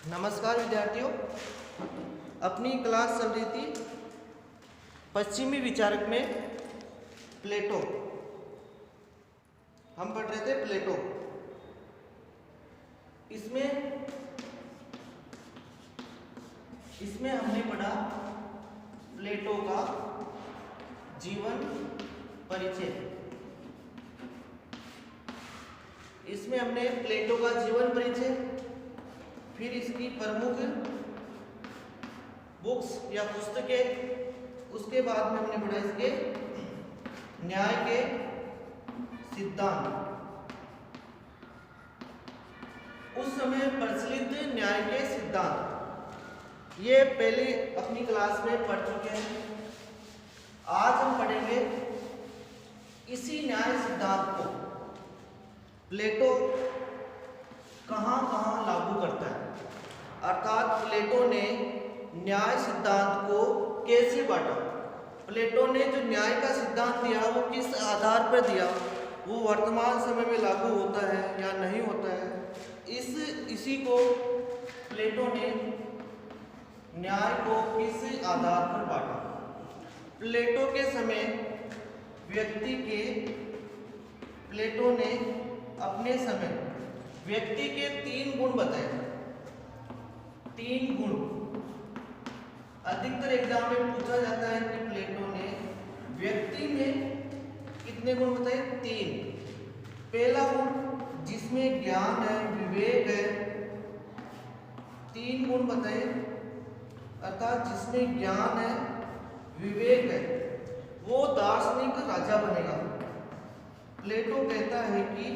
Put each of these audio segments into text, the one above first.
नमस्कार विद्यार्थियों, अपनी क्लास चल रही थी पश्चिमी विचारक में प्लेटो। हम पढ़ रहे थे प्लेटो। इसमें हमने पढ़ा प्लेटो का जीवन परिचय। इसमें हमने प्लेटो का जीवन परिचय, फिर इसकी प्रमुख बुक्स या पुस्तकें, उसके बाद में हमने पढ़ा इसके न्याय के सिद्धांत। उस समय प्रचलित न्याय के सिद्धांत ये पहले अपनी क्लास में पढ़ चुके हैं। आज हम पढ़ेंगे इसी न्याय सिद्धांत को प्लेटो कहाँ कहाँ लागू करता है, अर्थात प्लेटो ने न्याय सिद्धांत को कैसे बांटा। प्लेटो ने जो न्याय का सिद्धांत दिया वो किस आधार पर दिया, वो वर्तमान समय में लागू होता है या नहीं होता है, इसी को प्लेटो ने न्याय को किस आधार पर बांटा। प्लेटो के समय प्लेटो ने अपने समय व्यक्ति के 3 गुण बताए। 3 गुण अधिकतर एग्जाम में पूछा जाता है कि प्लेटो ने व्यक्ति में कितने गुण बताए? 3। पहला गुण जिसमें ज्ञान है, विवेक है, 3 गुण बताए, अर्थात जिसमें ज्ञान है, विवेक है, वो दार्शनिक राजा बनेगा। प्लेटो कहता है कि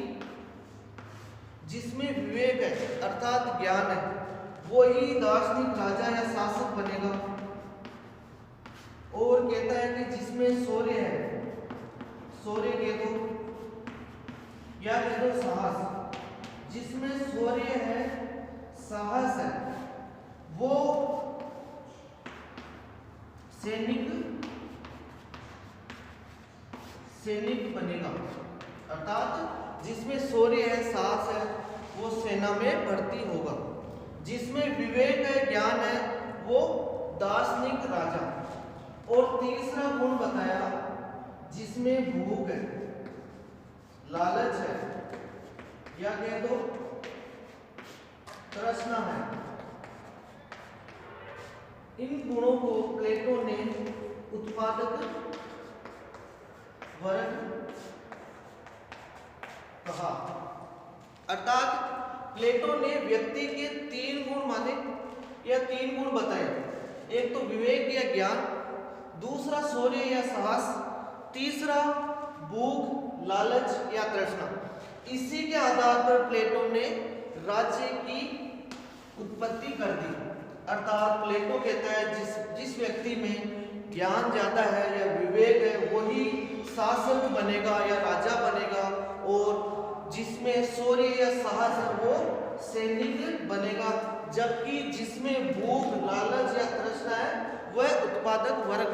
जिसमें विवेक है अर्थात ज्ञान है, वो ही दार्शनिक राजा या शासक बनेगा। और कहता है कि जिसमें शौर्य है, शौर्य कह दो या कह दो साहस, जिसमें शौर्य है, साहस है, वो सैनिक बनेगा। अर्थात जिसमें शौर्य है, साहस है, वो सेना में भर्ती होगा। जिसमें विवेक है, ज्ञान है, वो दार्शनिक राजा। और तीसरा गुण बताया जिसमें भूख है, लालच है, या कह दो तृष्णा है। इन गुणों को प्लेटो ने उत्पादक वर्ग कहा। अर्थात प्लेटो ने व्यक्ति के 3 गुण माने या 3 गुण बताए। एक तो विवेक या ज्ञान, दूसरा शौर्य या साहस, तीसरा भूख, लालच या तृष्णा। इसी के आधार पर प्लेटो ने राज्य की उत्पत्ति कर दी। अर्थात प्लेटो कहता है जिस व्यक्ति में ज्ञान ज्यादा है या विवेक है, वही शासक बनेगा या राजा बनेगा, और जिसमें शौर्य या साहस है वो सैनिक बनेगा। जबकि जिसमें भूख, लालच या तृष्णा है वह उत्पादक वर्ग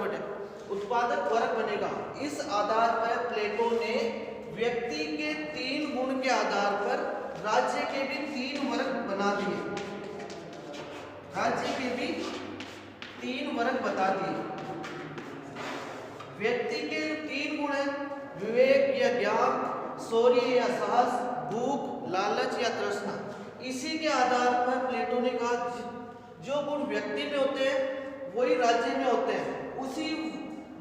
बनेगा। इस आधार पर प्लेटो ने व्यक्ति के 3 गुण के आधार पर राज्य के भी 3 वर्ग बना दिए। राज्य के भी 3 वर्ग बता दिए। व्यक्ति के 3 गुण हैं, विवेक या ज्ञान, शौर्य या साहस, भूख, लालच या तृष्णा। इसी के आधार पर प्लेटो ने कहा जो गुण व्यक्ति में होते हैं वही राज्य में होते हैं। उसी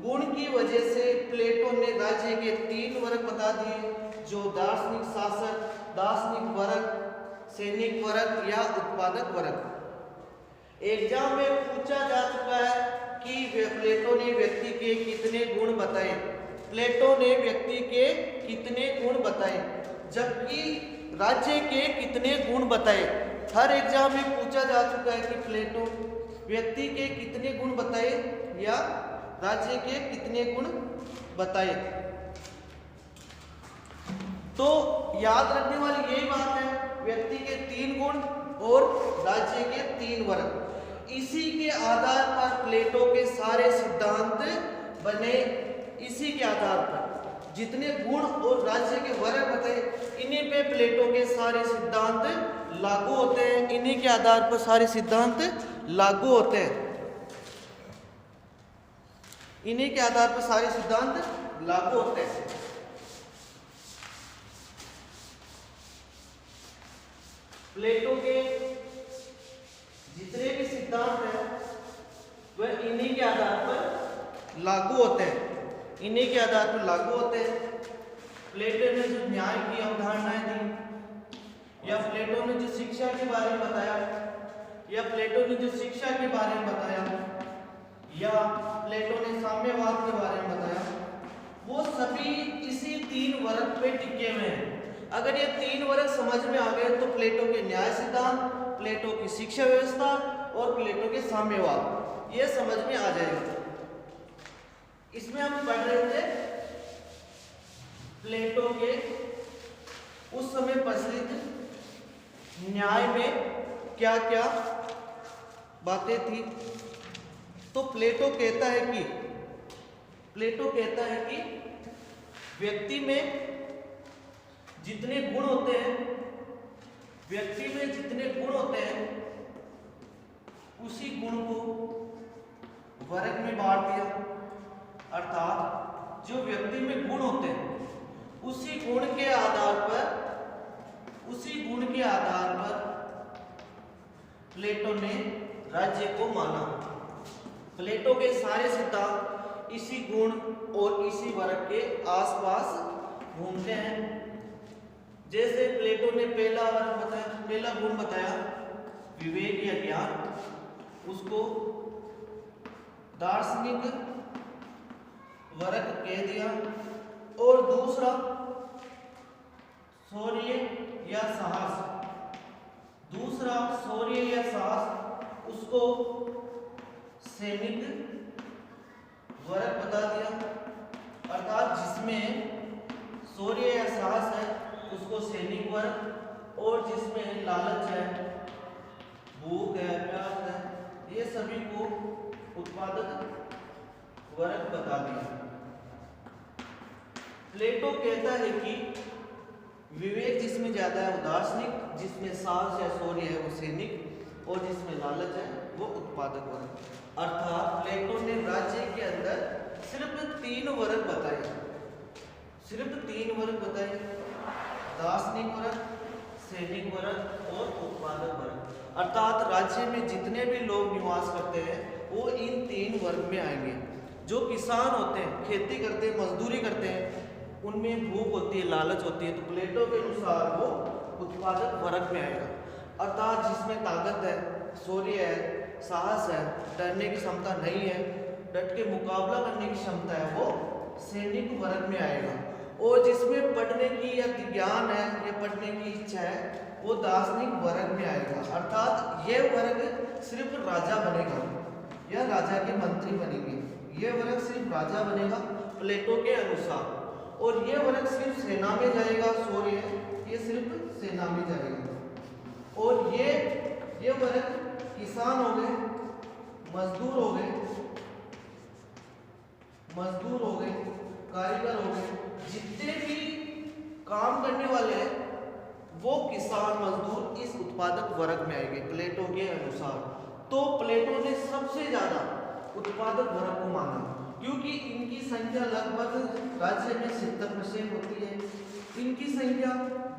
गुण की वजह से प्लेटो ने राज्य के 3 वर्ग बता दिए, जो दार्शनिक शासक, दार्शनिक वर्ग, सैनिक वर्ग या उत्पादक वर्ग। एग्जाम में पूछा जा चुका है कि प्लेटो ने व्यक्ति के कितने गुण बताए। प्लेटो ने व्यक्ति के कितने गुण बताए, जबकि राज्य के कितने गुण बताए। हर एग्जाम में पूछा जा चुका है कि प्लेटो व्यक्ति के कितने गुण बताए या राज्य के कितने गुण बताए। तो याद रखने वाली यही बात है, व्यक्ति के 3 गुण और राज्य के 3 वर्ग। इसी के आधार पर प्लेटो के सारे सिद्धांत बने। इसी के आधार पर जितने गुण और राज्य के वर्ग बताए, इन्हीं पे प्लेटो के सारे सिद्धांत लागू होते हैं, इन्हीं के आधार पर सारे सिद्धांत लागू होते हैं, इन्हीं के आधार पर सारे सिद्धांत लागू होते हैं। प्लेटो के जितने भी सिद्धांत हैं वह इन्हीं के आधार पर लागू होते हैं, इन्हीं के आधार पर लागू होते हैं। प्लेटो ने जो न्याय की अवधारणाएं दी, या प्लेटो ने जो शिक्षा के बारे में बताया, या प्लेटो ने जो शिक्षा के बारे में बताया, या प्लेटो ने साम्यवाद के बारे में बताया, वो सभी इसी 3 वर्ग पे टिके हुए हैं। अगर ये 3 वर्ग समझ में आ गए तो प्लेटो के न्याय सिद्धांत, प्लेटो की शिक्षा व्यवस्था और प्लेटो के साम्यवाद ये समझ में आ जाएगा। इसमें हम पढ़ रहे थे प्लेटो के उस समय प्रचलित न्याय में क्या क्या बातें थी। तो प्लेटो कहता है कि व्यक्ति में जितने गुण होते हैं, उसी गुण को वर्ग में बांट दिया। अर्थात जो व्यक्ति में गुण होते हैं उसी गुण के आधार पर प्लेटो ने राज्य को माना। प्लेटो के सारे सिद्धांत इसी गुण और इसी वर्ग के आसपास घूमते हैं। जैसे प्लेटो ने पहला गुण बताया विवेक या ज्ञान, उसको दार्शनिक वर्ग कह दिया। और दूसरा शौर्य या साहस, उसको सैनिक वर्ग बता दिया। अर्थात जिसमें शौर्य या साहस है उसको सैनिक वर्ग, और जिसमें लालच है, भूख है, प्यास है, ये सभी को उत्पादक वर्ग बता दिया। प्लेटो कहता है कि विवेक जिसमें ज्यादा है वो दार्शनिक, जिसमें साहस या शौर्य है वो सैनिक, और जिसमें लालच है वो उत्पादक वर्ग। अर्थात प्लेटो ने राज्य के अंदर सिर्फ 3 वर्ग बताए, दार्शनिक वर्ग, सैनिक वर्ग और उत्पादक वर्ग। अर्थात राज्य में जितने भी लोग निवास करते हैं वो इन 3 वर्ग में आएंगे। जो किसान होते हैं, खेती करते हैं, मजदूरी करते हैं, उनमें भूख होती है, लालच होती है, तो प्लेटो के अनुसार वो उत्पादक वर्ग में आएगा। अर्थात जिसमें ताकत है, शौर्य है, साहस है, डरने की क्षमता नहीं है, डट के मुकाबला करने की क्षमता है, वो सैनिक वर्ग में आएगा। और जिसमें पढ़ने की या ज्ञान है या पढ़ने की इच्छा है वो दार्शनिक वर्ग में आएगा। अर्थात ये वर्ग सिर्फ राजा बनेगा या राजा के मंत्री बनेंगे, ये वर्ग सिर्फ राजा बनेगा प्लेटो के अनुसार। और ये वर्ग सिर्फ सेना में जाएगा, शौर्य ये सिर्फ सेना में जाएगा। और ये वर्ग किसान हो गए, मजदूर हो गए, कारीगर हो गए, जितने भी काम करने वाले हैं वो किसान मजदूर इस उत्पादक वर्ग में आएंगे प्लेटो के अनुसार। तो प्लेटो ने सबसे ज्यादा उत्पादक वर्ग को माना, क्योंकि इनकी संख्या लगभग राज्य में 70% होती है, इनकी संख्या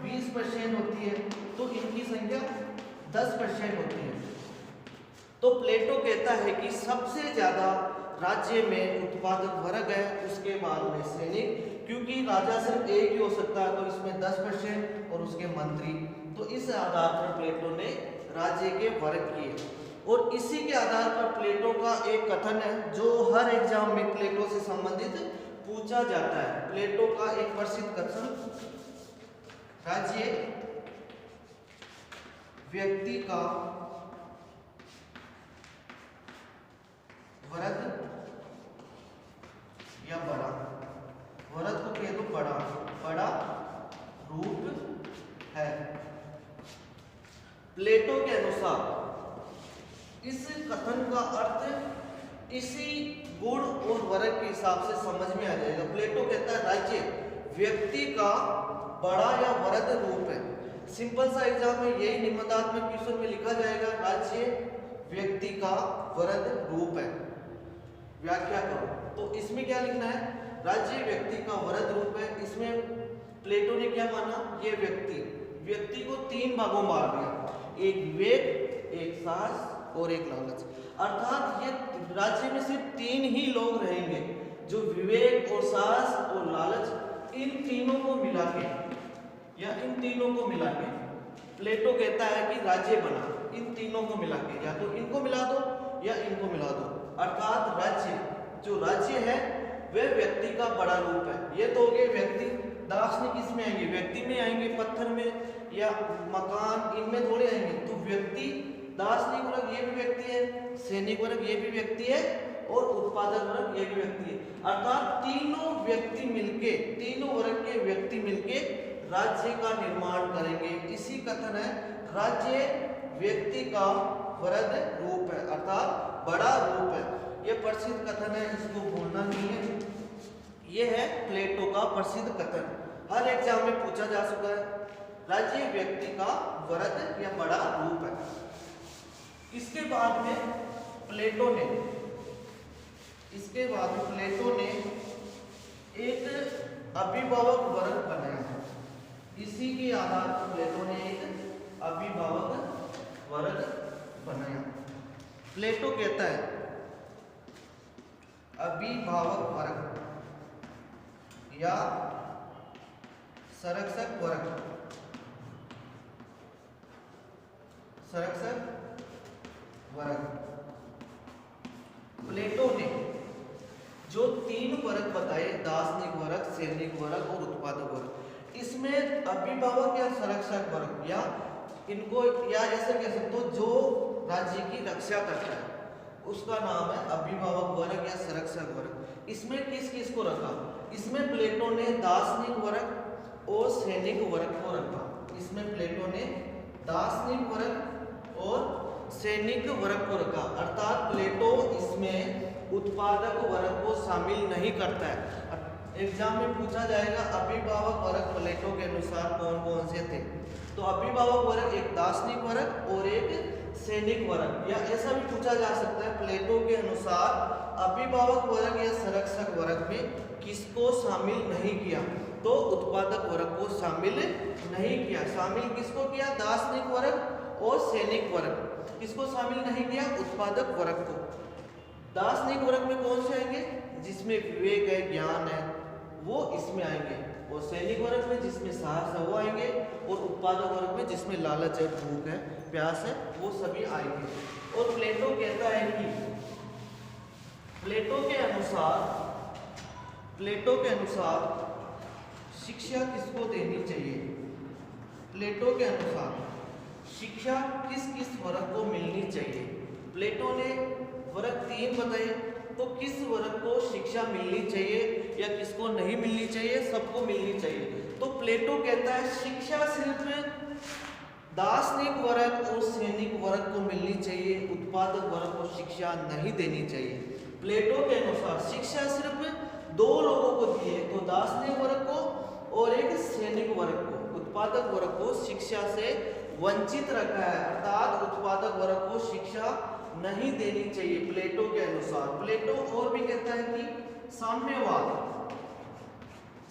20% होती है, तो इनकी संख्या 10% होती है। तो प्लेटो कहता है कि सबसे ज्यादा राज्य में उत्पादक वर्ग है, उसके बाद में सैनिक, क्योंकि राजा सिर्फ एक ही हो सकता है, तो इसमें 10% और उसके मंत्री। तो इस आधार पर प्लेटो ने राज्य के वर्ग किए। और इसी के आधार पर प्लेटो का एक कथन है जो हर एग्जाम में प्लेटो से संबंधित पूछा जाता है। प्लेटो का एक प्रसिद्ध कथन, राज्य व्यक्ति का वर्ग या बड़ा, वर्ग को कह दो बड़ा रूप है। प्लेटो के अनुसार इस कथन का अर्थ इसी गुण और वर्ग के हिसाब से समझ में आ जाएगा। प्लेटो कहता है राज्य व्यक्ति का बड़ा या वृहद रूप है। सिंपल सा एग्जाम में यही निबंधात्मक क्वेश्चन में लिखा जाएगा, राज्य व्यक्ति का वरद रूप है, व्याख्या करो। तो इसमें क्या लिखना है, राज्य व्यक्ति का वरद रूप है। इसमें प्लेटो ने क्या माना, ये व्यक्ति को तीन भागों में बांट दिया, एक विवेक, एक साहस और एक लालच। अर्थात ये राज्य में सिर्फ तीन ही लोग रहेंगे जो विवेक और साहस और लालच इन तीनों को मिला के या इन तीनों को मिला के प्लेटो कहता है कि राज्य बना। इन तीनों को मिला के या तो इनको मिला दो या इनको मिला दो। अर्थात राज्य, जो राज्य है वह व्यक्ति का बड़ा रूप है। ये तो हो गए व्यक्ति। दार्शनिक किसमें आएंगे, व्यक्ति में आएंगे, पत्थर में या मकान इनमें थोड़े आएंगे। तो व्यक्ति, दार्शनिक वर्ग ये भी व्यक्ति है, सैनिक वर्ग ये भी व्यक्ति है और उत्पादक वर्ग ये भी व्यक्ति है। अर्थात तीनों व्यक्ति मिलके, तीनों वर्ग के व्यक्ति मिलके राज्य का निर्माण करेंगे। इसी कथन है राज्य व्यक्ति का वरद रूप है, अर्थात बड़ा रूप है। यह प्रसिद्ध कथन है, इसको भूलना नहीं है। यह है प्लेटो का प्रसिद्ध कथन, हर एग्जाम में पूछा जा चुका है। राज्य व्यक्ति का वरद या बड़ा रूप है। इसके बाद में प्लेटो ने एक अभिभावक वर्ग बनाया है। इसी के आधार पर प्लेटो ने एक अभिभावक वर्ग बनाया। प्लेटो कहता है अभिभावक वर्ग या संरक्षक वर्ग, प्लेटो ने जो तीन वर्ग बताए, दार्शनिक वर्ग, सैनिक वर्ग और उत्पादक वर्ग, इसमें अभिभावक या संरक्षक वर्ग या इनको या ऐसे कह सकते हो जो राज्य की रक्षा करता है उसका नाम है अभिभावक वर्ग या संरक्षक वर्ग। इसमें किस किस को रखा, इसमें प्लेटो ने दार्शनिक वर्ग और सैनिक वर्ग को रखा। इसमें प्लेटो ने दार्शनिक वर्ग और सैनिक वर्ग को रखा। अर्थात प्लेटो इसमें उत्पादक वर्ग को शामिल नहीं करता है। एग्जाम में पूछा जाएगा अभिभावक वर्ग प्लेटो के अनुसार कौन कौन से थे। तो अभिभावक वर्ग एक दार्शनिक वर्ग और एक सैनिक वर्ग, या ऐसा भी पूछा जा सकता है प्लेटो के अनुसार अभिभावक वर्ग या संरक्षक वर्ग में किसको शामिल नहीं किया, तो उत्पादक वर्ग को शामिल नहीं किया। शामिल किसको किया, दार्शनिक वर्ग और सैनिक वर्ग। किसको शामिल नहीं किया, उत्पादक वर्ग को। दार्शनिक वर्ग में कौन से आएंगे, जिसमें विवेक है, ज्ञान है, वो इसमें आएंगे। और सैनिक वर्ग में जिसमें साहस है वो आएंगे। और उत्पादक वर्ग में जिसमें लालच है, भूख है, प्यास है, वो सभी आएंगे। और प्लेटो कहता है कि प्लेटो के अनुसार शिक्षा किसको देनी चाहिए। प्लेटो के अनुसार शिक्षा किस किस वर्ग को मिलनी चाहिए। प्लेटो ने वर्ग तीन बताए, तो किस वर्ग को शिक्षा मिलनी चाहिए या किसको नहीं मिलनी चाहिए, सबको मिलनी चाहिए। तो प्लेटो कहता है शिक्षा सिर्फ दार्शनिक वर्ग और सैनिक वर्ग को मिलनी चाहिए, उत्पादक वर्ग को शिक्षा नहीं देनी चाहिए। प्लेटो के अनुसार शिक्षा सिर्फ दो लोगों को दी है, तो दार्शनिक वर्ग को और एक सैनिक वर्ग को। उत्पादक वर्ग को शिक्षा से वंचित रखा है, अर्थात उत्पादक वर्ग को शिक्षा नहीं देनी चाहिए प्लेटो के अनुसार। प्लेटो और भी कहता है कि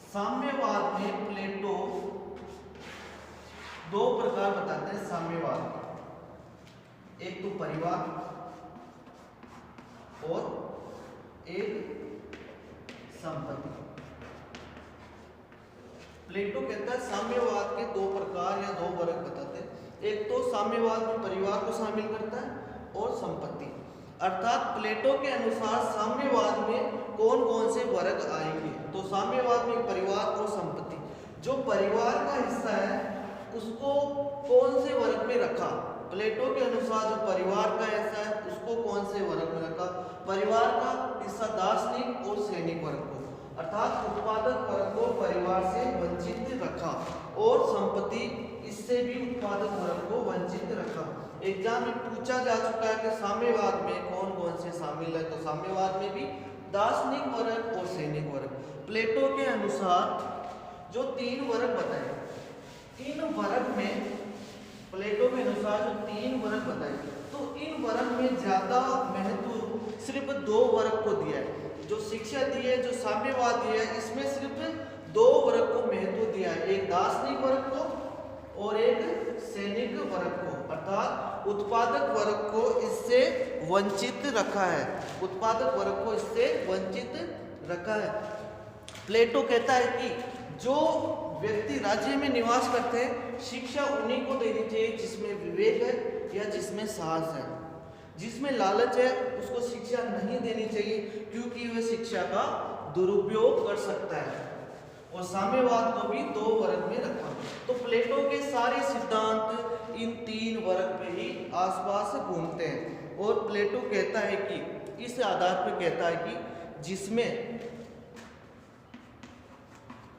साम्यवाद में प्लेटो दो प्रकार बताते हैं साम्यवाद, एक तो परिवार और एक संपत्ति। प्लेटो कहता है साम्यवाद के दो प्रकार या दो वर्ग बताते हैं। एक तो साम्यवाद में परिवार को शामिल करता है और संपत्ति। अर्थात प्लेटो के अनुसार साम्यवाद में कौन कौन से वर्ग आएंगे, तो साम्यवाद में परिवार और संपत्ति। जो परिवार का हिस्सा है उसको कौन से वर्ग में रखा, प्लेटो के अनुसार जो परिवार का हिस्सा है उसको कौन से वर्ग में रखा, परिवार का हिस्सा दार्शनिक और सैनिक वर्ग को, अर्थात उत्पादक वर्ग को परिवार से वंचित रखा और संपत्ति इससे भी उत्पादक वर्ग को वंचित रखा। एग्जाम में पूछा जा चुका है कि साम्यवाद में कौन कौन से शामिल है, तो साम्यवाद में भी दार्शनिक वर्ग और सैनिक वर्ग। प्लेटो के अनुसार जो तीन वर्ग बताए, इन वर्ग में प्लेटो के अनुसार जो 3 वर्ग बताए, तो इन वर्ग में ज्यादा महत्व सिर्फ 2 वर्ग को दिया है। जो शिक्षा दी है, जो साम्यवाद दिया है, इसमें सिर्फ 2 वर्ग को महत्व दिया है, एक दार्शनिक वर्ग को और एक सैनिक वर्ग को, अर्थात उत्पादक वर्ग को इससे वंचित रखा है, उत्पादक वर्ग को इससे वंचित रखा है। प्लेटो कहता है कि जो व्यक्ति राज्य में निवास करते हैं, शिक्षा उन्हीं को देनी चाहिए जिसमें विवेक है या जिसमें साहस है। जिसमें लालच है उसको शिक्षा नहीं देनी चाहिए, क्योंकि वह शिक्षा का दुरुपयोग कर सकता है। और साम्यवाद को भी 2 वर्ग में रखा। तो प्लेटो के सारे सिद्धांत इन 3 वर्ग में ही आसपास घूमते हैं। और प्लेटो कहता है कि इस आधार पर कहता है कि जिसमें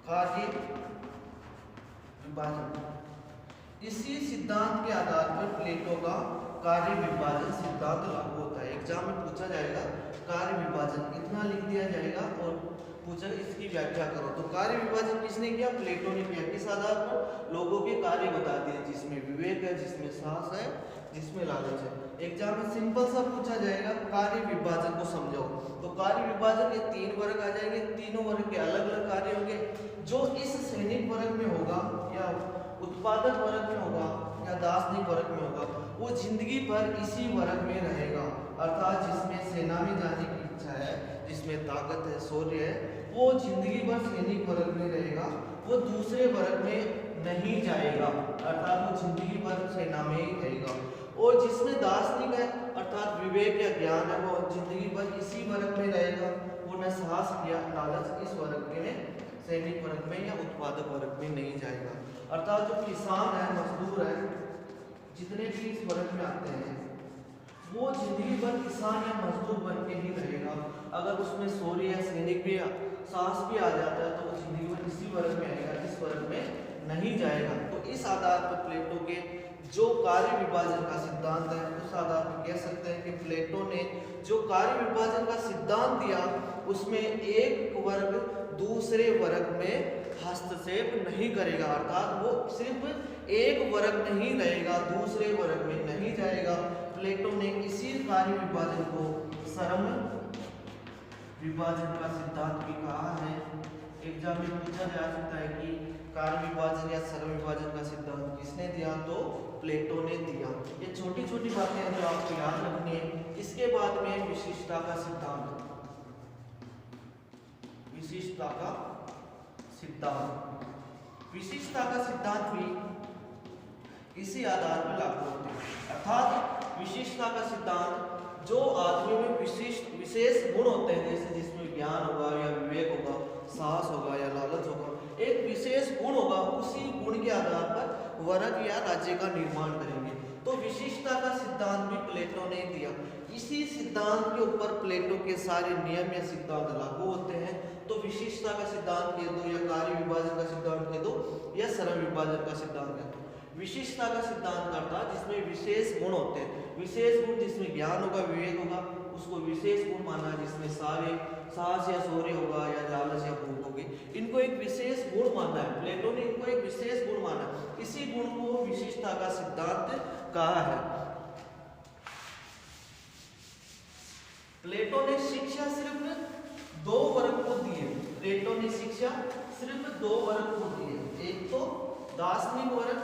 कार्य विभाजन, इसी सिद्धांत के आधार पर प्लेटो का कार्य विभाजन सिद्धांत लागू होता है। एग्जाम में पूछा जाएगा कार्य विभाजन, इतना लिख दिया जाएगा और पूछा इसकी व्याख्या करो। तो कार्य विभाजन किसने किया? प्लेटो ने किया। किस आधार पर? लोगों के कार्य बता दिए, जिसमें विवेक है, जिसमें साहस है, जिसमें लालच है। एग्जाम में सिंपल सा पूछा जाएगा कार्य विभाजन को समझो। तो कार्य विभाजन के 3 वर्ग आ जाएंगे, तीनों वर्ग के अलग अलग कार्य होंगे। जो इस सैनिक वर्ग में होगा या उत्पादक वर्ग में होगा या दार्शनिक वर्ग में होगा, वो जिंदगी भर इसी वर्ग में रहेगा। अर्थात जिसमें सेना में जाने की इच्छा है, जिसमें ताकत है, शौर्य है, वो जिंदगी भर सैनिक वर्ग में रहेगा, वो दूसरे वर्ग में नहीं जाएगा। अर्थात वो जिंदगी भर सेना में ही रहेगा। और जिसमें दार्शनिक है अर्थात विवेक या ज्ञान है, वो जिंदगी भर इसी वर्ग में रहेगा, वो न साहस या लालच इस वर्ग में, सैनिक वर्ग में या उत्पादक वर्ग में नहीं जाएगा। अर्थात जो किसान है, मजदूर है, जितने भी इस वर्ग में आते हैं, वो जिंदगी भर किसान या मजदूर बन के ही रहेगा। अगर उसमें शौर्य या सैनिक भी साहस भी आ जाता है तो वो जिंदगी भर इसी वर्ग में आएगा, इस वर्ग में नहीं जाएगा। तो इस आधार पर प्लेटो के जो कार्य विभाजन का सिद्धांत है, उस आधार पर कह सकते हैं कि प्लेटो ने जो कार्य विभाजन का सिद्धांत दिया, उसमें एक वर्ग दूसरे वर्ग में हस्तक्षेप नहीं करेगा। अर्थात वो सिर्फ एक वर्ग में ही रहेगा, दूसरे वर्ग में नहीं जाएगा। प्लेटो ने इसी कार्य विभाजन को श्रम विभाजन का सिद्धांत भी कहा है। एग्जाम में पूछा जा सकता है कि कार्य विभाजन या श्रम विभाजन का सिद्धांत किसने दिया? तो प्लेटो ने दिया। ये छोटी छोटी बातें हैं जो आपको याद रखनी है। इसके बाद में विशिष्टता का सिद्धांत, विशिष्टता का सिद्धांत, विशिष्टता का सिद्धांत भी इसी आधार पर लागू होते हैं। अर्थात विशिष्टता का सिद्धांत जो आदमी में विशेष गुण होते हैं, जैसे जिसमें ज्ञान होगा या विवेक होगा, साहस होगा या लालच होगा, एक विशेष गुण होगा, उसी गुण के आधार पर वर्ग या राज्य का निर्माण करेंगे। तो विशिष्टता का सिद्धांत भी प्लेटो ने दिया। इसी सिद्धांत के ऊपर प्लेटो के सारे नियम या सिद्धांत लागू होते हैं। तो विशिष्टता का सिद्धांत कह दो या कार्य विभाजन का सिद्धांत कह दो या श्रम विभाजन का सिद्धांत कह दो। विशिष्टता का सिद्धांत करता है जिसमें विशेष गुण होते हैं, विशेष गुण जिसमें ज्ञान होगा, विवेक होगा, उसको विशेष गुण माना। जिसमें सारे साहस या शौर्य होगा या लालच या भूख होगी, इनको एक विशेष गुण माना है। प्लेटो ने इनको एक विशेष गुण माना, इसी गुण को विशिष्टता का सिद्धांत कहा है। प्लेटो ने शिक्षा सिर्फ 2 वर्ग को दी है। प्लेटो ने शिक्षा सिर्फ 2 वर्ग को दी है, एक तो दार्शनिक वर्ग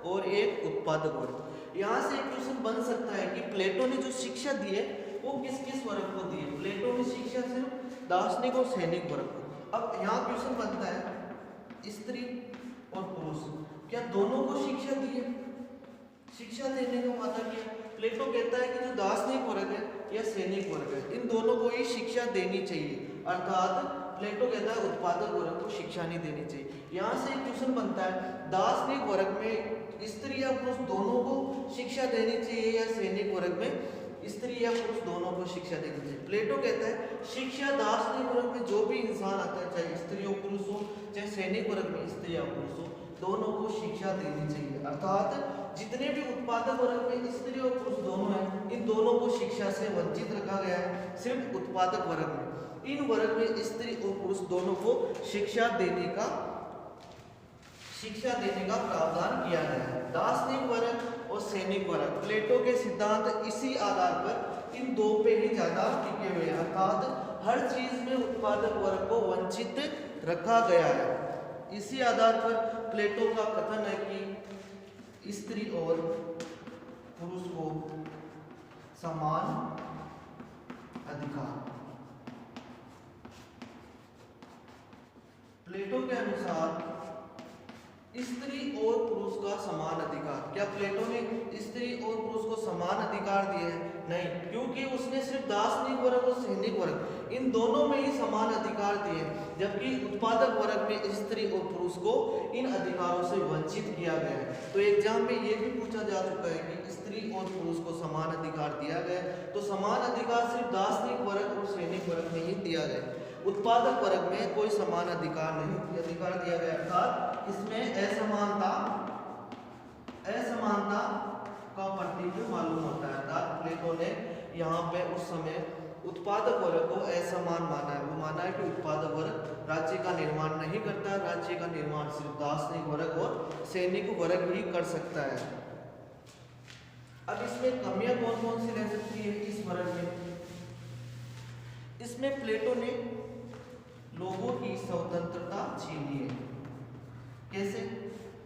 और एक उत्पादक वर्ग। यहाँ से एक क्वेश्चन बन सकता है कि प्लेटो ने जो शिक्षा दी है वो किस किस वर्ग को दी है? प्लेटो ने शिक्षा सिर्फ दार्शनिक और सैनिक वर्ग को। अब यहाँ क्वेश्चन बनता है स्त्री और पुरुष, क्या दोनों को शिक्षा दी है? शिक्षा देने का वादा किया। प्लेटो कहता है कि जो दार्शनिक वर्ग है या सैनिक वर्ग है, इन दोनों को ही शिक्षा देनी चाहिए। अर्थात प्लेटो कहता है उत्पादक वर्ग को शिक्षा नहीं देनी चाहिए। यहाँ से एक क्वेश्चन बनता है, दार्शनिक वर्ग में स्त्री या पुरुष दोनों को शिक्षा देनी चाहिए या सैनिक वर्ग में स्त्री या पुरुष दोनों को शिक्षा देनी चाहिए? प्लेटो कहता है शिक्षा दार्शनिक वर्ग में जो भी इंसान आता है, चाहे स्त्री हो पुरुष हो, चाहे सैनिक वर्ग में स्त्री या पुरुष हो, दोनों को शिक्षा देनी चाहिए। अर्थात जितने भी उत्पादक वर्ग में स्त्री और पुरुष दोनों हैं, इन दोनों को शिक्षा से वंचित रखा गया है। सिर्फ उत्पादक वर्ग में, इन वर्ग में स्त्री और पुरुष दोनों को शिक्षा देने का शिक्षा देने का प्रावधान किया गया है। दार्शनिक वर्ग और सैनिक वर्ग, प्लेटो के सिद्धांत इसी आधार पर इन दो पे ही ज्यादा टिके हुए हैं, अर्थात हर चीज में उत्पादक वर्ग को वंचित रखा गया है। इसी आधार पर प्लेटो का कथन है कि स्त्री और पुरुष को समान अधिकार। प्लेटो के अनुसार स्त्री और पुरुष का समान अधिकार। क्या प्लेटो ने स्त्री और पुरुष को समान अधिकार दिए हैं? नहीं, क्योंकि उसने सिर्फ दार्शनिक वर्ग और सैनिक वर्ग इन दोनों में ही समान अधिकार दिए, जबकि उत्पादक वर्ग में स्त्री और पुरुष को इन अधिकारों से वंचित किया गया है। तो एग्जाम में ये भी पूछा जा चुका है कि स्त्री और पुरुष को समान अधिकार दिया गया, तो समान अधिकार सिर्फ दार्शनिक वर्ग और सैनिक वर्ग में ही दिया गया, उत्पादक वर्ग में कोई समान अधिकार नहीं अधिकार दिया गया। अर्थात इसमें असमानता का प्रतीक मालूम होता है। अर्थात प्लेटो ने यहाँ पे उस समय उत्पादक वर्ग को असमान माना है। वो माना है कि उत्पादक वर्ग राज्य का निर्माण नहीं करता, राज्य का निर्माण सिर्फ दार्शनिक वर्ग और सैनिक वर्ग ही कर सकता है। अब इसमें कमियां कौन कौन सी रह सकती है इस वर्ग में? इसमें प्लेटो ने लोगों की स्वतंत्रता छीनी है। कैसे?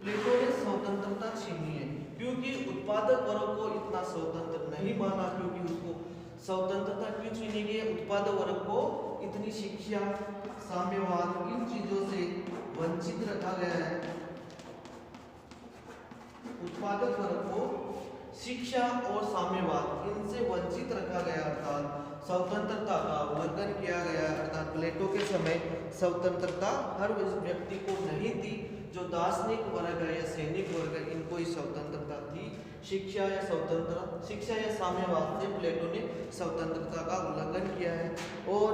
प्लेटो ने स्वतंत्रता छीनी है क्योंकि उत्पादक वर्ग को इतना स्वतंत्र नहीं माना। क्योंकि उसको स्वतंत्रता क्यों छीनी गई? उत्पादक वर्ग को इतनी शिक्षा, साम्यवाद, इन चीजों से वंचित रखा गया है। उत्पादक वर्ग को शिक्षा और साम्यवाद इनसे वंचित रखा गया, अर्थात स्वतंत्रता का उल्लंघन किया गया। अर्थात प्लेटो के समय स्वतंत्रता हर व्यक्ति को नहीं थी। जो दार्शनिक वर्ग है या सैनिक वर्ग है, इनको ही स्वतंत्रता थी। शिक्षा या साम्यवाद से प्लेटो ने स्वतंत्रता का उल्लंघन किया है। और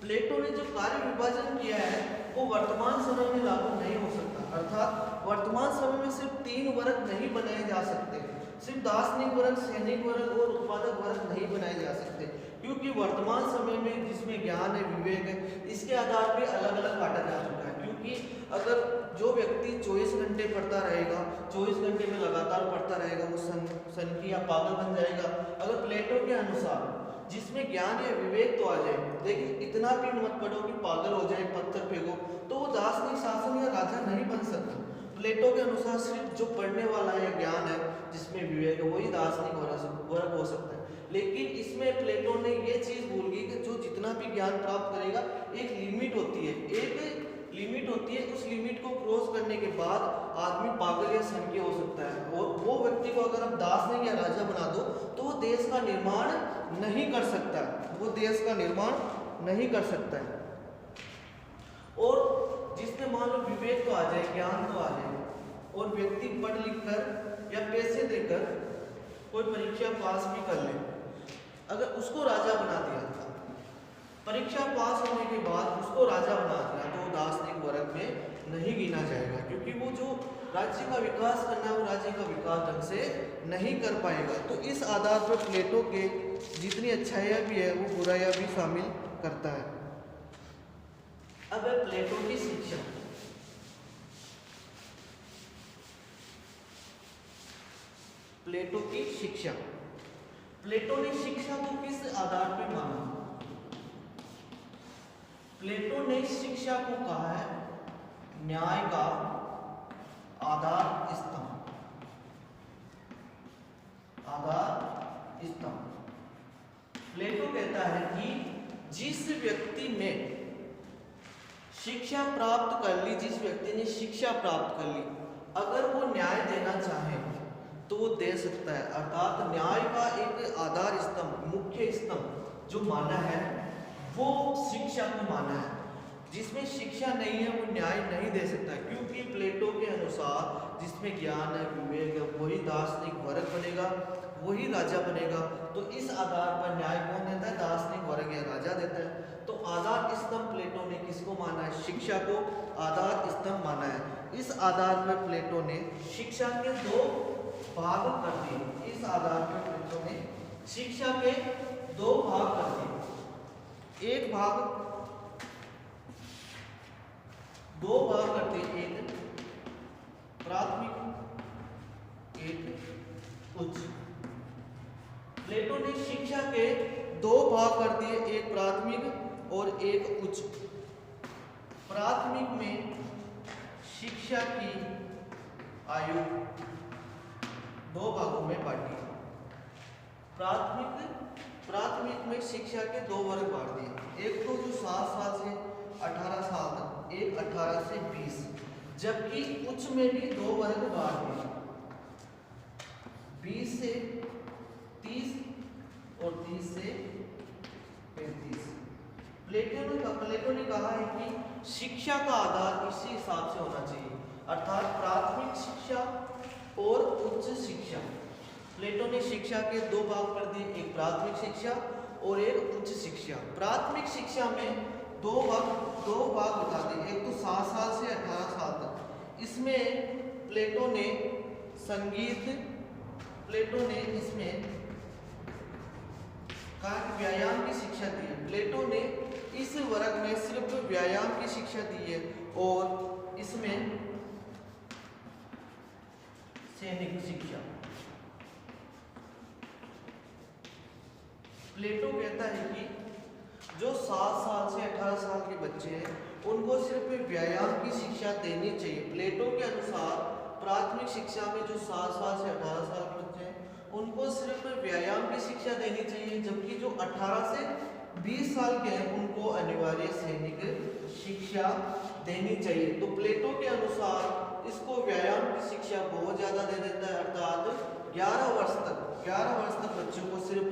प्लेटो ने जो कार्य विभाजन किया है वो वर्तमान समय में लागू नहीं हो सकता। अर्थात वर्तमान समय में सिर्फ 3 वर्ग नहीं बनाए जा सकते, सिर्फ दार्शनिक वर्ग, सैनिक वर्ग और उत्पादक वर्ग नहीं बनाए जा सकते, क्योंकि वर्तमान समय में जिसमें ज्ञान है, विवेक है, इसके आधार पे अलग अलग काटा जा चुका है। क्योंकि अगर जो व्यक्ति 24 घंटे पढ़ता रहेगा, 24 घंटे में लगातार पढ़ता रहेगा, वो सनकी या पागल बन जाएगा। अगर प्लेटो के अनुसार जिसमें ज्ञान या विवेक तो आ जाए, लेकिन इतना भी मत पढ़ो कि पागल हो जाए, पत्थर फेंको, तो वो दार्शनिक शासन या राजा नहीं बन सकता। प्लेटो के अनुसार सिर्फ जो पढ़ने वाला है, ज्ञान है, जिसमें विवेक है, वही दार्शनिक वर्ग हो सकता है। लेकिन इसमें प्लेटो ने ये चीज भूल गई कि जो जितना भी ज्ञान प्राप्त करेगा एक लिमिट होती है, उस लिमिट को क्रॉस करने के बाद आदमी पागल या सनकी हो सकता है। और वो व्यक्ति को अगर आप दार्शनिक या राजा बना दो तो वो देश का निर्माण नहीं कर सकता, है। और जिसने मान लो विवेक तो आ जाए, ज्ञान तो आ जाए, और व्यक्ति पढ़ लिख कर या पैसे देकर कोई परीक्षा पास भी कर ले, अगर उसको राजा बना दिया, परीक्षा पास होने के बाद उसको राजा बना दिया, तो दार्शनिक वर्ग में नहीं गिना जाएगा। क्योंकि वो जो राज्य का विकास करना है, वो राज्य का विकास ढंग से नहीं कर पाएगा। तो इस आधार पर प्लेटो के जितनी अच्छाइयाँ भी है वो बुराइयाँ भी शामिल करता है। अब है प्लेटो की शिक्षा। प्लेटो की शिक्षा, प्लेटो ने शिक्षा को किस आधार पर माना? प्लेटो ने शिक्षा को कहा है न्याय का आधार स्तंभ। प्लेटो कहता है कि जिस व्यक्ति ने शिक्षा प्राप्त कर ली, अगर वो न्याय देना चाहे तो वो दे सकता है। अर्थात न्याय का एक आधार स्तंभ, मुख्य स्तंभ जो माना है वो शिक्षा को माना है। जिसमें शिक्षा नहीं है वो न्याय नहीं दे सकता, क्योंकि प्लेटो के अनुसार जिसमें ज्ञान है, विवेक है, वही दार्शनिक वर्ग बनेगा, वही राजा बनेगा। तो इस आधार पर न्याय कौन देता है? दार्शनिक वर्ग या राजा देता है। तो आधार स्तंभ प्लेटो ने किसको माना है? शिक्षा को आधार स्तंभ माना है। इस आधार पर प्लेटो ने शिक्षा के 2 भाग कर दिए। इस आधार पर प्लेटो ने शिक्षा के 2 भाग कर दिए। एक भाग, 2 भाग करते हैं, एक प्राथमिक एक उच्च। प्लेटो ने शिक्षा के दो भाग कर दिए, एक प्राथमिक और एक उच्च। प्राथमिक में शिक्षा की आयु दो भागों में बांटी। प्राथमिक में शिक्षा के दो वर्ग बांट दिए, एक तो जो 7 साल से 18 साल तक, एक 18 से 20। जबकि उच्च में भी दो वर्ग बांट दिए, 20 से 30 और 30 से 35। प्लेटो ने कहा है कि शिक्षा का आधार इसी हिसाब से होना चाहिए, अर्थात प्राथमिक शिक्षा और उच्च शिक्षा। प्लेटो ने शिक्षा के दो भाग कर दिए, एक प्राथमिक शिक्षा और एक उच्च शिक्षा। प्राथमिक शिक्षा में दो भाग बता दिए, एक तो 7 साल से 18 साल तक। इसमें प्लेटो ने इसमें कहा व्यायाम की शिक्षा दी है। प्लेटो ने इस वर्ग में सिर्फ व्यायाम की शिक्षा दी है और इसमें सैनिक शिक्षा। प्लेटो कहता है कि जो 7 साल से 18 साल के बच्चे हैं उनको सिर्फ व्यायाम की शिक्षा देनी चाहिए। प्लेटो के अनुसार प्राथमिक शिक्षा में जो 7 साल से 18 साल के बच्चे हैं उनको सिर्फ व्यायाम की शिक्षा देनी चाहिए, जबकि जो 18 से 20 साल के हैं उनको अनिवार्य सैनिक शिक्षा देनी चाहिए। तो प्लेटो के अनुसार इसको व्यायाम की शिक्षा बहुत ज़्यादा दे देता है, अर्थात 11 वर्ष तक बच्चों को सिर्फ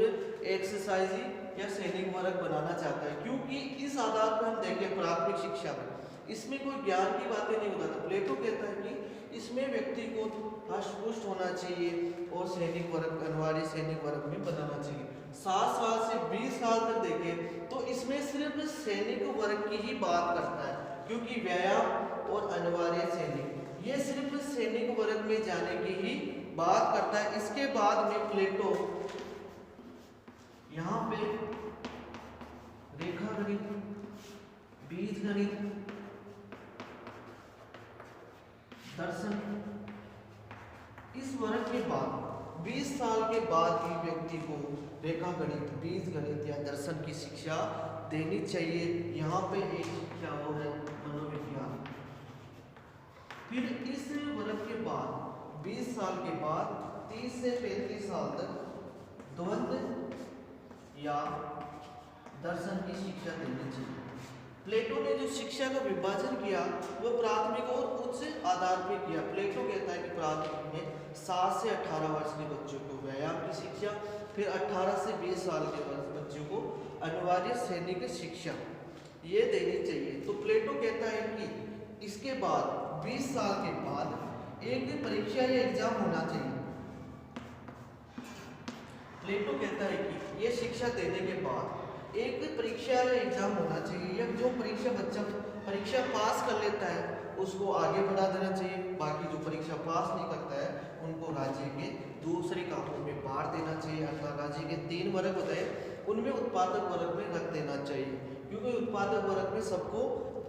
एक्सरसाइज या सैनिक वर्ग बनाना चाहता है, क्योंकि इस आधार पर हम देखें प्राथमिक शिक्षा में इसमें कोई ज्ञान की बातें नहीं बताता। प्लेटो कहता है कि इसमें व्यक्ति को हष्ट-पुष्ट होना चाहिए और सैनिक वर्ग, अनिवार्य सैनिक वर्ग में बनाना चाहिए। 7 साल से 20 साल तक देखें तो इसमें सिर्फ सैनिक वर्ग की ही बात करता है, क्योंकि व्यायाम और अनिवार्य सैनिक ये सिर्फ सैनिक वर्ग में जाने की ही बात करता है। इसके बाद में प्लेटो यहाँ पे रेखा गणित, बीज गणित, दर्शन, इस वर्ग के बाद 20 साल के बाद ही व्यक्ति को रेखा गणित, बीज गणित या दर्शन की शिक्षा देनी चाहिए। यहाँ पे एक शिक्षा वो है मनोविज्ञान। फिर इस वर्ग के बाद 20 साल के बाद 30 से 35 साल तक द्वंद्व या दर्शन की शिक्षा देनी चाहिए। प्लेटो ने जो शिक्षा का विभाजन किया वो प्राथमिक और उच्च आधार पर किया। प्लेटो कहता है कि प्राथमिक में 7 से 18 वर्ष के बच्चों को व्यायाम की शिक्षा, फिर 18 से 20 साल के बच्चों को अनिवार्य सैनिक शिक्षा ये देनी चाहिए। तो प्लेटो कहता है कि इसके बाद 20 साल के बाद एक परीक्षा या एग्जाम होना चाहिए। प्लेटो कहता है कि ये शिक्षा देने के बाद एक परीक्षा या एग्जाम होना चाहिए, या जो बच्चा परीक्षा पास कर लेता है उसको आगे बढ़ा देना चाहिए। बाकी जो परीक्षा पास नहीं करता है उनको राज्य के दूसरे कामों में बांट देना चाहिए, अर्थात राज्य के 3 वर्ग होते हैं उनमें उत्पादक वर्ग में रख देना चाहिए, क्योंकि उत्पादक वर्ग में सबको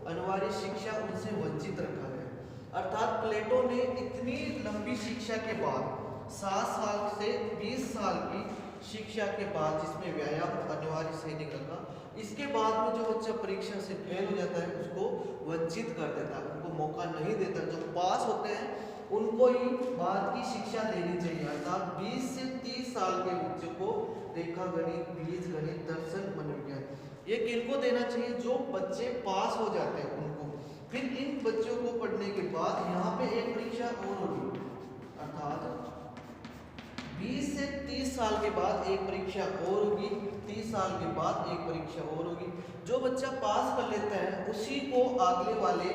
अनिवार्य शिक्षा उनसे वंचित रखा गया। अर्थात प्लेटो ने इतनी लंबी शिक्षा के बाद 7 साल से 20 साल की शिक्षा के बाद, जिसमें व्यायाम अनिवार्य सैनिक रखा, इसके बाद में जो बच्चा परीक्षा से फेल हो जाता है उसको वंचित कर देता है, उनको मौका नहीं देता। जो पास होते हैं उनको ही बाद की शिक्षा देनी चाहिए। अर्थात 20 से 30 साल के बच्चों को रेखा गणित, बीज गणित, दर्शन, मनोविज्ञान ये किनको देना चाहिए? जो बच्चे पास हो जाते हैं उनको। फिर इन बच्चों को पढ़ने के बाद यहाँ पे एक परीक्षा और होगी, अर्थात 20 से 30 साल के बाद एक परीक्षा और होगी, 30 साल के बाद एक परीक्षा और होगी। जो बच्चा पास कर लेता है उसी को अगले वाले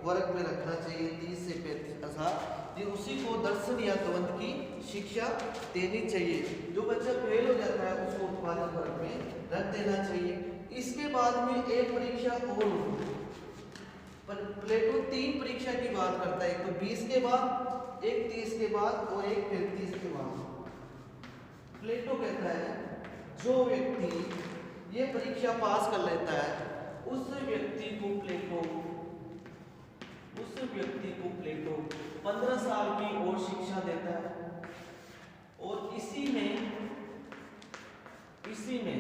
वर्ग में रखना चाहिए, 30 से 35 साल, ये उसी को दर्शन या द्वंद्व की शिक्षा देनी चाहिए। जो बच्चा फेल हो जाता है उसको उत्पादक वर्ग में रख देना चाहिए। इसके बाद में एक परीक्षा और होगी। पर प्लेटो 3 परीक्षा की बात करता है, एक तो 20 के बाद, एक 30 के बाद और एक 35 के बाद। प्लेटो कहता है जो व्यक्ति ये परीक्षा पास कर लेता है उस व्यक्ति को प्लेटो उस व्यक्ति को प्लेटो 15 साल की और शिक्षा देता है और इसी में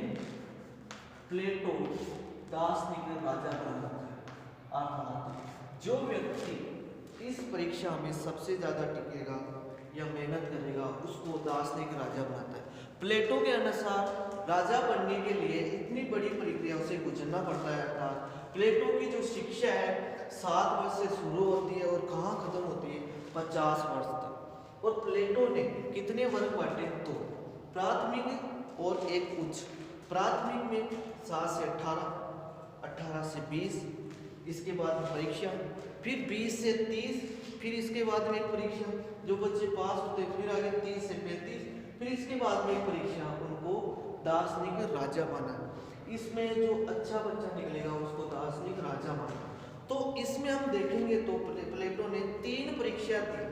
प्लेटो दार्शनिक राजा बनाता है। अर्थात जो व्यक्ति इस परीक्षा में सबसे ज्यादा टिकेगा या मेहनत करेगा उसको दार्शनिक राजा बनाता है। प्लेटो के अनुसार राजा बनने के लिए इतनी बड़ी प्रक्रियाओं से गुजरना पड़ता है। अर्थात प्लेटो की जो शिक्षा है 7 वर्ष से शुरू होती है और कहाँ खत्म होती है 50 वर्ष तक। और प्लेटो ने कितने वर्ग बांटे? तो प्राथमिक और एक उच्च। प्राथमिक में 7 से 18, 18 से 20, इसके बाद में परीक्षा, फिर 20 से 30, फिर इसके बाद में एक परीक्षा, जो बच्चे पास होते हैं फिर आगे 30 से 35, फिर इसके बाद में एक परीक्षा, उनको दार्शनिक राजा बना। इसमें जो अच्छा बच्चा निकलेगा उसको दार्शनिक राजा बना। तो इसमें हम देखेंगे तो प्लेटो ने 3 परीक्षा दी,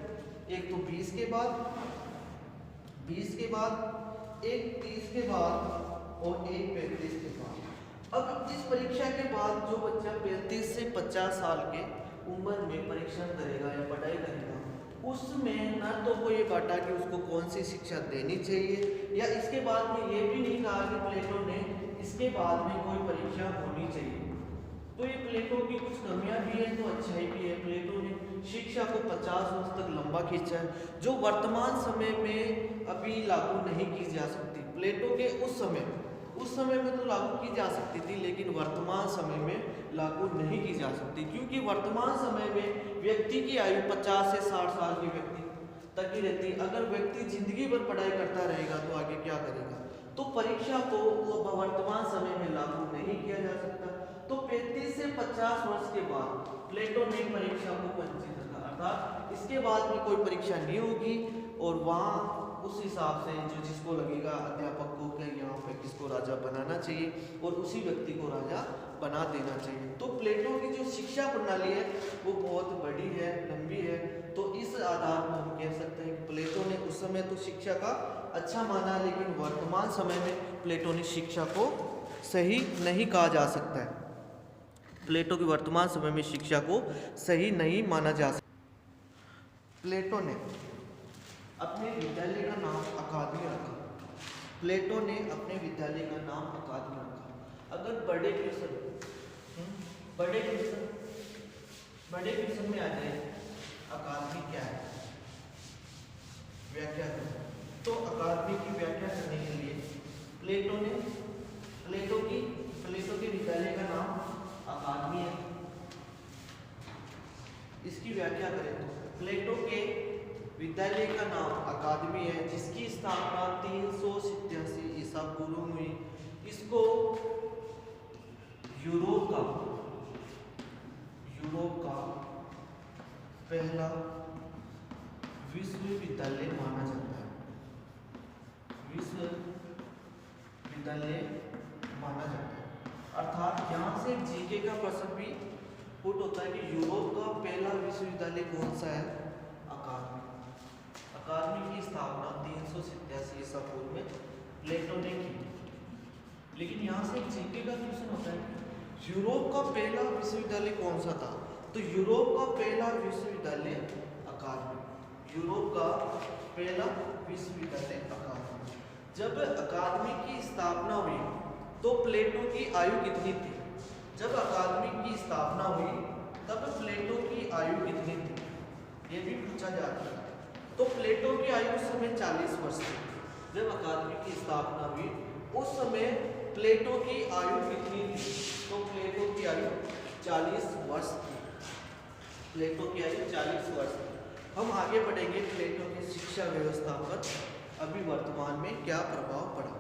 एक तो 20 के बाद, 20 के बाद, एक 30 के बाद और एक 35 के बाद। अब इस परीक्षा के बाद जो बच्चा 35 से 50 साल के उम्र में परीक्षा करेगा या पढ़ाई करेगा, उसमें ना तो वो ये बांटा कि उसको कौन सी शिक्षा देनी चाहिए, या इसके बाद में ये भी नहीं कहा कि प्लेटो ने इसके बाद में कोई परीक्षा होनी चाहिए। तो ये प्लेटो की कुछ कमियां भी है तो अच्छाई भी है। प्लेटो ने शिक्षा को 50 वर्ष तक लंबा खींचा है, जो वर्तमान समय में अभी लागू नहीं की जा सकती। प्लेटो के उस समय में तो लागू की जा सकती थी, लेकिन वर्तमान समय में लागू नहीं की जा सकती, क्योंकि वर्तमान समय में व्यक्ति की आयु 50 से 60 साल की व्यक्ति तक ही रहती। अगर व्यक्ति जिंदगी भर पढ़ाई करता रहेगा तो आगे क्या करेगा? तो परीक्षा को वर्तमान समय में लागू नहीं किया जा सकता। तो 35 से 50 वर्ष के बाद प्लेटो ने परीक्षा को वंचित रखा, अर्थात इसके बाद में कोई परीक्षा नहीं होगी और वहाँ उस हिसाब से जो जिसको लगेगा अध्यापक को कि यहाँ पे किसको राजा बनाना चाहिए और उसी व्यक्ति को राजा बना देना चाहिए। तो प्लेटो की जो शिक्षा प्रणाली है वो बहुत बड़ी है, लंबी है। तो इस आधार पर हम कह सकते हैं कि प्लेटो ने उस समय तो शिक्षा का अच्छा माना, लेकिन वर्तमान समय में प्लेटो ने शिक्षा को सही नहीं कहा जा सकता है। प्लेटो की वर्तमान समय में शिक्षा को सही नहीं माना जा सकता। प्लेटो ने अपने विद्यालय का नाम अकादमी रखा। प्लेटो ने अपने विद्यालय का नाम अकादमी रखा। अगर बड़े क्वेश्चन में आ जाए अकादमी क्या है, व्याख्या करें, तो अकादमी की व्याख्या करने के लिए प्लेटो के विद्यालय का नाम अकादमी है। इसकी व्याख्या करें तो प्लेटो के विद्यालय का नाम अकादमी है, जिसकी स्थापना 387 ईसा पूर्व में हुई। इसको यूरोप का पहला विश्वविद्यालय माना जाता है। विश्वविद्यालय माना जाता है, अर्थात यहाँ से जीके का प्रश्न भी पुट होता है कि यूरोप का पहला विश्वविद्यालय कौन सा है? अकादमी। अकादमी की स्थापना 387 ईसा पूर्व में प्लेटो ने की। लेकिन यहाँ से जीके का क्वेश्चन होता है यूरोप का पहला विश्वविद्यालय कौन सा था? तो यूरोप का पहला विश्वविद्यालय अकादमी। यूरोप का पहला विश्वविद्यालय अकादमी। जब अकादमी की स्थापना हुई तो प्लेटो की आयु कितनी थी? जब अकादमी की स्थापना हुई तब प्लेटो की आयु कितनी थी? ये भी पूछा जाता है। तो प्लेटो की आयु उस समय 40 वर्ष थी। जब अकादमी की स्थापना हुई उस समय प्लेटो की आयु कितनी थी? तो प्लेटो की आयु 40 वर्ष थी। प्लेटो की आयु 40 वर्ष थी। हम आगे बढ़ेंगे प्लेटो की शिक्षा व्यवस्था पर अभी वर्तमान में क्या प्रभाव पड़ा।